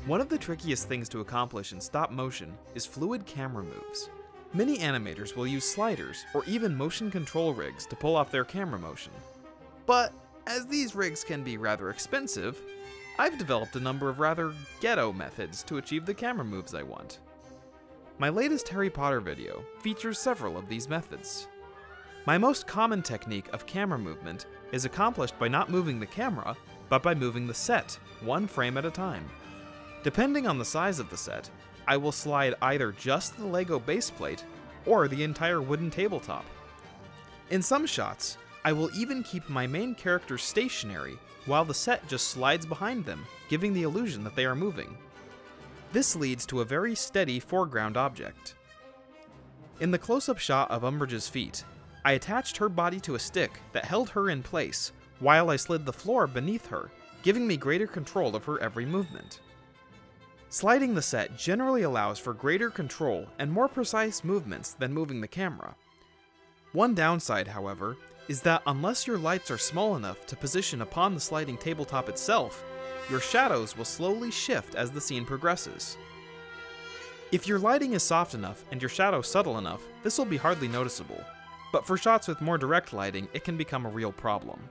One of the trickiest things to accomplish in stop motion is fluid camera moves. Many animators will use sliders or even motion control rigs to pull off their camera motion. But as these rigs can be rather expensive, I've developed a number of rather ghetto methods to achieve the camera moves I want. My latest Harry Potter video features several of these methods. My most common technique of camera movement is accomplished by not moving the camera, but by moving the set, one frame at a time. Depending on the size of the set, I will slide either just the Lego base plate or the entire wooden tabletop. In some shots, I will even keep my main characters stationary while the set just slides behind them, giving the illusion that they are moving. This leads to a very steady foreground object. In the close-up shot of Umbridge's feet, I attached her body to a stick that held her in place while I slid the floor beneath her, giving me greater control of her every movement. Sliding the set generally allows for greater control and more precise movements than moving the camera. One downside, however, is that unless your lights are small enough to position upon the sliding tabletop itself, your shadows will slowly shift as the scene progresses. If your lighting is soft enough and your shadow subtle enough, this will be hardly noticeable, but for shots with more direct lighting, it can become a real problem.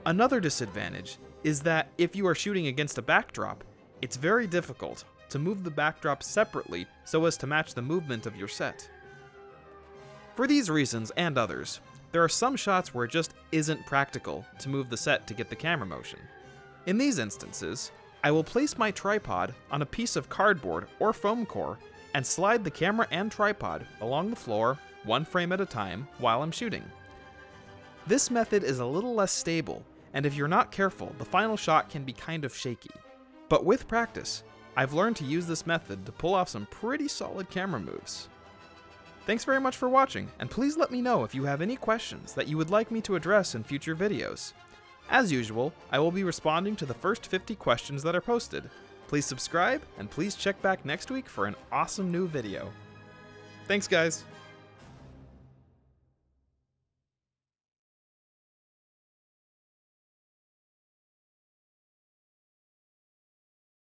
Another disadvantage is that if you are shooting against a backdrop, it's very difficult to move the backdrop separately so as to match the movement of your set. For these reasons and others, there are some shots where it just isn't practical to move the set to get the camera motion. In these instances, I will place my tripod on a piece of cardboard or foam core and slide the camera and tripod along the floor one frame at a time while I'm shooting. This method is a little less stable, and if you're not careful, the final shot can be kind of shaky. But with practice, I've learned to use this method to pull off some pretty solid camera moves. Thanks very much for watching, and please let me know if you have any questions that you would like me to address in future videos. As usual, I will be responding to the first 50 questions that are posted. Please subscribe, and please check back next week for an awesome new video. Thanks guys!